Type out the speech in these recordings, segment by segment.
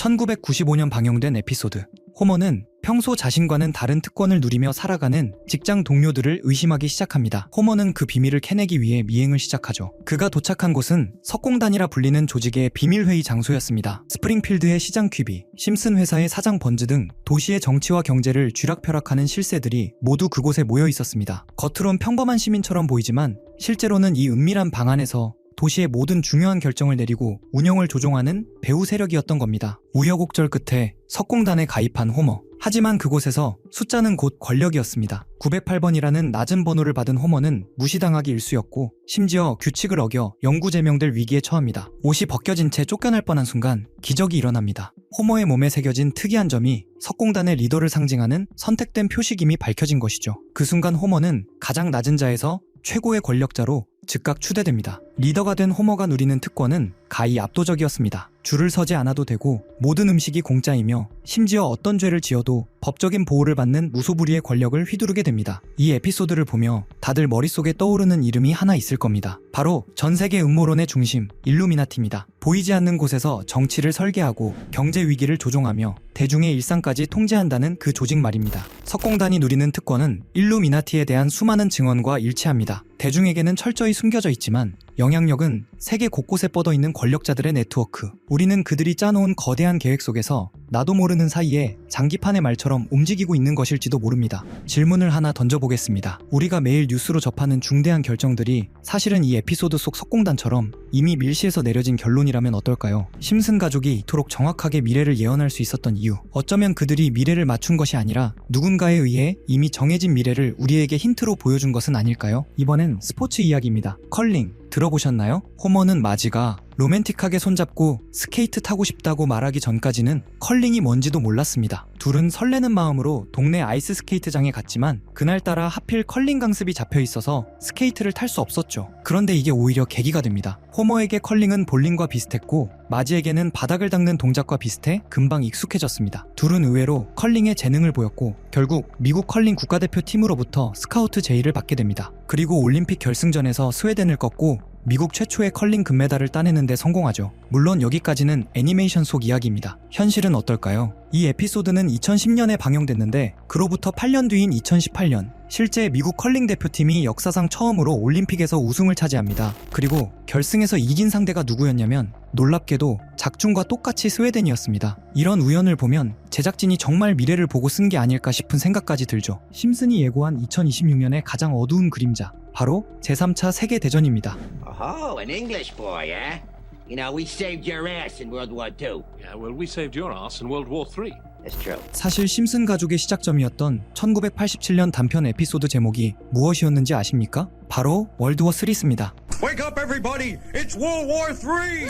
1995년 방영된 에피소드. 호머는 평소 자신과는 다른 특권을 누리며 살아가는 직장 동료들을 의심하기 시작합니다. 호머는 그 비밀을 캐내기 위해 미행을 시작하죠. 그가 도착한 곳은 석공단이라 불리는 조직의 비밀회의 장소였습니다. 스프링필드의 시장 퀴비, 심슨 회사의 사장 번즈 등 도시의 정치와 경제를 쥐락펴락하는 실세들이 모두 그곳에 모여 있었습니다. 겉으론 평범한 시민처럼 보이지만 실제로는 이 은밀한 방 안에서 도시의 모든 중요한 결정을 내리고 운영을 조종하는 배후 세력이었던 겁니다. 우여곡절 끝에 석공단에 가입한 호머. 하지만 그곳에서 숫자는 곧 권력이었습니다. 908번이라는 낮은 번호를 받은 호머는 무시당하기 일쑤였고 심지어 규칙을 어겨 영구 제명될 위기에 처합니다. 옷이 벗겨진 채 쫓겨날 뻔한 순간 기적이 일어납니다. 호머의 몸에 새겨진 특이한 점이 석공단의 리더를 상징하는 선택된 표식임이 밝혀진 것이죠. 그 순간 호머는 가장 낮은 자에서 최고의 권력자로 즉각 추대됩니다. 리더가 된 호머가 누리는 특권은 가히 압도적이었습니다. 줄을 서지 않아도 되고 모든 음식이 공짜이며 심지어 어떤 죄를 지어도 법적인 보호를 받는 무소불위의 권력을 휘두르게 됩니다. 이 에피소드를 보며 다들 머릿속에 떠오르는 이름이 하나 있을 겁니다. 바로 전 세계 음모론의 중심, 일루미나티입니다. 보이지 않는 곳에서 정치를 설계하고 경제 위기를 조종하며 대중의 일상까지 통제한다는 그 조직 말입니다. 석공단이 누리는 특권은 일루미나티에 대한 수많은 증언과 일치합니다. 대중에게는 철저히 숨겨져 있지만 영향력은 세계 곳곳에 뻗어있는 권력자들의 네트워크. 우리는 그들이 짜놓은 거대한 계획 속에서 나도 모르는 사이에 장기판의 말처럼 움직이고 있는 것일지도 모릅니다. 질문을 하나 던져보겠습니다. 우리가 매일 뉴스로 접하는 중대한 결정들이 사실은 이 에피소드 속 석공단처럼 이미 밀시에서 내려진 결론이라면 어떨까요? 심슨 가족이 이토록 정확하게 미래를 예언할 수 있었던 이유. 어쩌면 그들이 미래를 맞춘 것이 아니라 누군가에 의해 이미 정해진 미래를 우리에게 힌트로 보여준 것은 아닐까요? 이번엔 스포츠 이야기입니다. 컬링. 들어보셨나요? 호머는 마지가 로맨틱하게 손잡고 스케이트 타고 싶다고 말하기 전까지는 컬링이 뭔지도 몰랐습니다. 둘은 설레는 마음으로 동네 아이스 스케이트장에 갔지만 그날따라 하필 컬링 강습이 잡혀 있어서 스케이트를 탈 수 없었죠. 그런데 이게 오히려 계기가 됩니다. 호머에게 컬링은 볼링과 비슷했고 마지에게는 바닥을 닦는 동작과 비슷해 금방 익숙해졌습니다. 둘은 의외로 컬링에 재능을 보였고 결국 미국 컬링 국가대표팀으로부터 스카우트 제의를 받게 됩니다. 그리고 올림픽 결승전에서 스웨덴을 꺾고 미국 최초의 컬링 금메달을 따내는 데 성공하죠. 물론 여기까지는 애니메이션 속 이야기입니다. 현실은 어떨까요? 이 에피소드는 2010년에 방영됐는데 그로부터 8년 뒤인 2018년 실제 미국 컬링 대표팀이 역사상 처음으로 올림픽에서 우승을 차지합니다. 그리고 결승에서 이긴 상대가 누구였냐면 놀랍게도 작중과 똑같이 스웨덴이었습니다. 이런 우연을 보면 제작진이 정말 미래를 보고 쓴 게 아닐까 싶은 생각까지 들죠. 심슨이 예고한 2026년의 가장 어두운 그림자, 바로 제3차 세계대전입니다. Oh, an English boy, eh? You know, we saved your ass in World War II. Yeah, well, we saved your ass in World War III. That's true. 사실 심슨 가족의 시작점이었던 1987년 단편 에피소드 제목이 무엇이었는지 아십니까? 바로 월드워 3습니다. Wake up, everybody! It's World War III!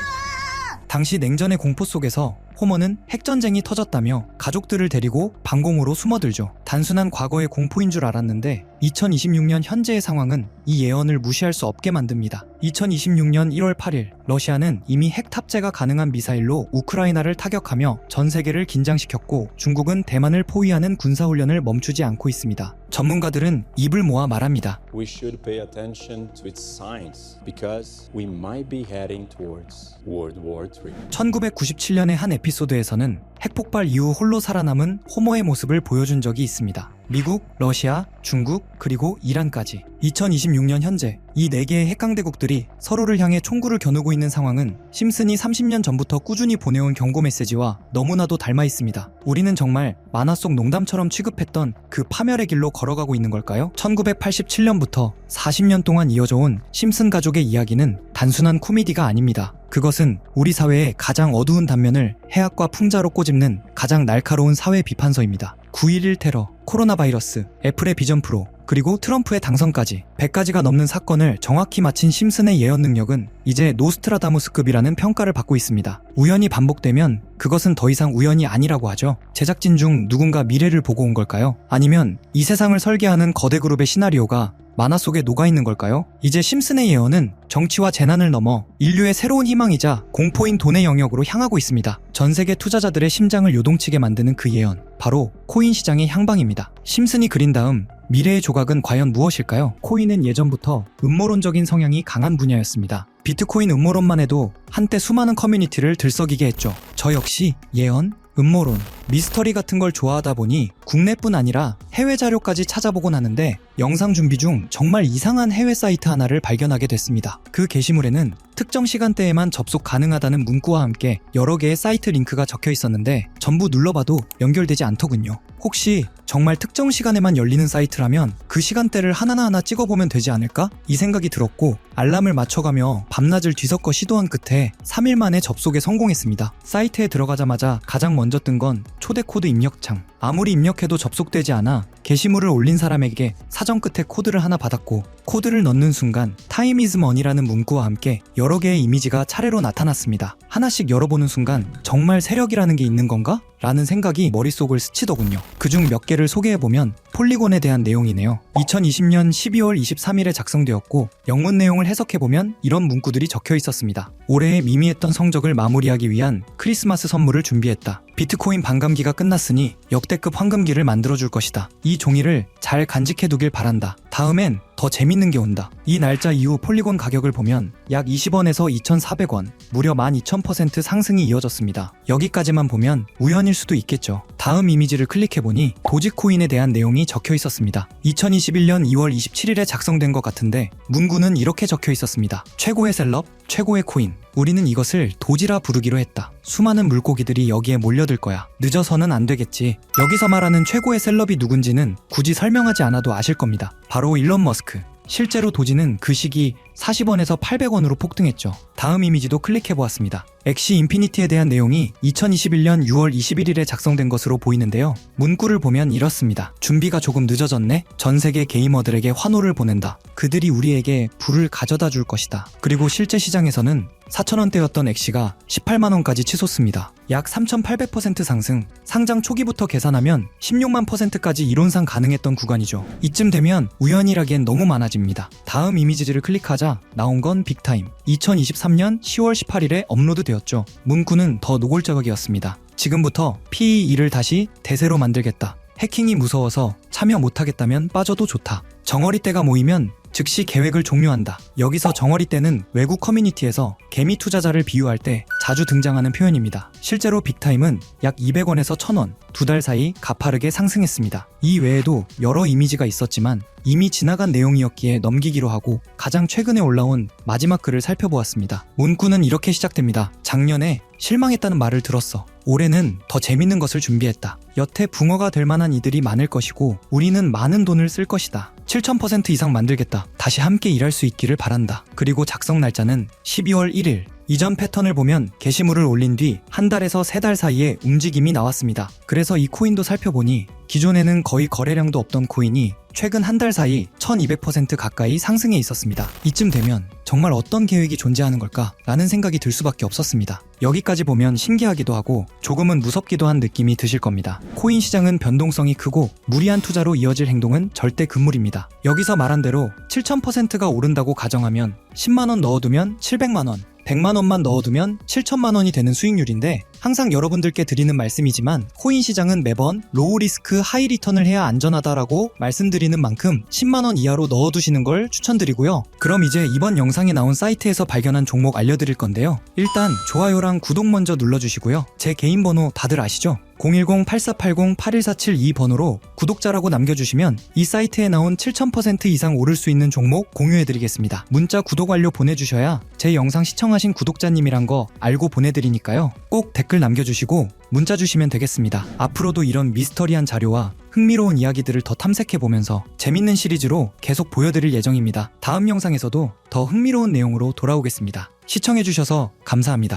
당시 냉전의 공포 속에서 호머는 핵전쟁이 터졌다며 가족들을 데리고 방공으로 숨어들죠. 단순한 과거의 공포인 줄 알았는데 2026년 현재의 상황은 이 예언을 무시할 수 없게 만듭니다. 2026년 1월 8일 러시아는 이미 핵 탑재가 가능한 미사일로 우크라이나를 타격하며 전 세계를 긴장시켰고 중국은 대만을 포위하는 군사훈련을 멈추지 않고 있습니다. 전문가들은 입을 모아 말합니다. We should pay attention to its signs because we might be heading towards World War III. 1997년의 한 에피소드에서는 핵폭발 이후 홀로 살아남은 호머의 모습을 보여준 적이 있습니다. 미국, 러시아, 중국, 그리고 이란까지. 2026년 현재 이 4개의 핵강대국들이 서로를 향해 총구를 겨누고 있는 상황은 심슨이 30년 전부터 꾸준히 보내온 경고 메시지와 너무나도 닮아 있습니다. 우리는 정말 만화 속 농담처럼 취급했던 그 파멸의 길로 걸어가고 있는 걸까요? 1987년부터 40년 동안 이어져 온 심슨 가족의 이야기는 단순한 코미디가 아닙니다. 그것은 우리 사회의 가장 어두운 단면을 해악과 풍자로 꼬집는 가장 날카로운 사회 비판서입니다. 9.11 테러, 코로나 바이러스, 애플의 비전 프로, 그리고 트럼프의 당선까지 100가지가 넘는 사건을 정확히 맞힌 심슨의 예언 능력은 이제 노스트라다무스급이라는 평가를 받고 있습니다. 우연이 반복되면 그것은 더 이상 우연이 아니라고 하죠. 제작진 중 누군가 미래를 보고 온 걸까요? 아니면 이 세상을 설계하는 거대 그룹의 시나리오가 만화 속에 녹아있는 걸까요? 이제 심슨의 예언은 정치와 재난을 넘어 인류의 새로운 희망이자 공포인 돈의 영역으로 향하고 있습니다. 전 세계 투자자들의 심장을 요동치게 만드는 그 예언, 바로 코인 시장의 향방입니다. 심슨이 그린 다음 미래의 조각은 과연 무엇일까요? 코인은 예전부터 음모론적인 성향이 강한 분야였습니다. 비트코인 음모론만 해도 한때 수많은 커뮤니티를 들썩이게 했죠. 저 역시 예언, 음모론, 미스터리 같은 걸 좋아하다 보니 국내뿐 아니라 해외 자료까지 찾아보곤 하는데 영상 준비 중 정말 이상한 해외 사이트 하나를 발견하게 됐습니다. 그 게시물에는 특정 시간대에만 접속 가능하다는 문구와 함께 여러 개의 사이트 링크가 적혀 있었는데 전부 눌러봐도 연결되지 않더군요. 혹시 정말 특정 시간에만 열리는 사이트라면 그 시간대를 하나하나 찍어보면 되지 않을까? 이 생각이 들었고 알람을 맞춰가며 밤낮을 뒤섞어 시도한 끝에 3일 만에 접속에 성공했습니다. 사이트에 들어가자마자 가장 먼저 뜬 건 초대 코드 입력창. 아무리 입력해도 접속되지 않아 게시물을 올린 사람에게 사전 끝에 코드를 하나 받았고 코드를 넣는 순간 Time is money라는 문구와 함께 여러 개의 이미지가 차례로 나타났습니다. 하나씩 열어보는 순간 정말 세력이라는 게 있는 건가? 라는 생각이 머릿속을 스치더군요. 그중 몇 개를 소개해보면 폴리곤에 대한 내용이네요. 2020년 12월 23일에 작성되었고 영문 내용을 해석해보면 이런 문구들이 적혀 있었습니다. 올해의 미미했던 성적을 마무리하기 위한 크리스마스 선물을 준비했다. 비트코인 반감기가 끝났으니 역대급 황금기를 만들어줄 것이다. 이 종이를 잘 간직해두길 바란다. 다음엔 더 재밌는 게 온다. 이 날짜 이후 폴리곤 가격을 보면 약 20원에서 2,400원, 무려 12,000% 상승이 이어졌습니다. 여기까지만 보면 우연일 수도 있겠죠. 다음 이미지를 클릭해보니 도지코인에 대한 내용이 적혀 있었습니다. 2021년 2월 27일에 작성된 것 같은데 문구는 이렇게 적혀 있었습니다. 최고의 셀럽, 최고의 코인. 우리는 이것을 도지라 부르기로 했다. 수많은 물고기들이 여기에 몰려들 거야. 늦어서는 안 되겠지. 여기서 말하는 최고의 셀럽이 누군지는 굳이 설명하지 않아도 아실 겁니다. 바로 일론 머스크. 실제로 도지는 그 시기 40원에서 800원으로 폭등했죠. 다음 이미지도 클릭해보았습니다. 엑시 인피니티에 대한 내용이 2021년 6월 21일에 작성된 것으로 보이는데요. 문구를 보면 이렇습니다. 준비가 조금 늦어졌네? 전 세계 게이머들에게 환호를 보낸다. 그들이 우리에게 불을 가져다 줄 것이다. 그리고 실제 시장에서는 4,000원대였던 엑시가 18만원까지 치솟습니다. 약 3,800% 상승, 상장 초기부터 계산하면 16만 %까지 이론상 가능했던 구간이죠. 이쯤 되면 우연이라기엔 너무 많아집니다. 다음 이미지를 클릭하자 나온 건 빅타임. 2023년 10월 18일에 업로드되었죠. 문구는 더 노골적이었습니다. 지금부터 PE2를 다시 대세로 만들겠다. 해킹이 무서워서 참여 못하겠다면 빠져도 좋다. 정어리 떼가 모이면 즉시 계획을 종료한다. 여기서 정어리 떼는 외국 커뮤니티에서 개미 투자자를 비유할 때 자주 등장하는 표현입니다. 실제로 빅타임은 약 200원에서 1,000원, 2달 사이 가파르게 상승했습니다. 이 외에도 여러 이미지가 있었지만 이미 지나간 내용이었기에 넘기기로 하고 가장 최근에 올라온 마지막 글을 살펴보았습니다. 문구는 이렇게 시작됩니다. 작년에 실망했다는 말을 들었어. 올해는 더 재밌는 것을 준비했다. 여태 붕어가 될 만한 이들이 많을 것이고 우리는 많은 돈을 쓸 것이다. 7,000% 이상 만들겠다. 다시 함께 일할 수 있기를 바란다. 그리고 작성 날짜는 12월 1일. 이전 패턴을 보면 게시물을 올린 뒤 한 달에서 3달 사이에 움직임이 나왔습니다. 그래서 이 코인도 살펴보니 기존에는 거의 거래량도 없던 코인이 최근 한 달 사이 1200% 가까이 상승해 있었습니다. 이쯤 되면 정말 어떤 계획이 존재하는 걸까? 라는 생각이 들 수밖에 없었습니다. 여기까지 보면 신기하기도 하고 조금은 무섭기도 한 느낌이 드실 겁니다. 코인 시장은 변동성이 크고 무리한 투자로 이어질 행동은 절대 금물입니다. 여기서 말한 대로 7,000%가 오른다고 가정하면 10만원 넣어두면 700만원, 100만원만 넣어두면 7천만원이 되는 수익률인데 항상 여러분들께 드리는 말씀이지만 코인 시장은 매번 로우 리스크 하이 리턴을 해야 안전하다라고 말씀드리는 만큼 10만원 이하로 넣어두시는 걸 추천드리고요. 그럼 이제 이번 영상에 나온 사이트에서 발견한 종목 알려드릴 건데요. 일단 좋아요랑 구독 먼저 눌러주시고요. 제 개인 번호 다들 아시죠? 010-8480-81472 번호로 구독자라고 남겨주시면 이 사이트에 나온 7,000% 이상 오를 수 있는 종목 공유해드리겠습니다. 문자 구독 완료 보내주셔야 제 영상 시청하신 구독자님이란 거 알고 보내드리니까요. 꼭 댓글 남겨주시고 문자 주시면 되겠습니다. 앞으로도 이런 미스터리한 자료와 흥미로운 이야기들을 더 탐색해보면서 재밌는 시리즈로 계속 보여드릴 예정입니다. 다음 영상에서도 더 흥미로운 내용으로 돌아오겠습니다. 시청해주셔서 감사합니다.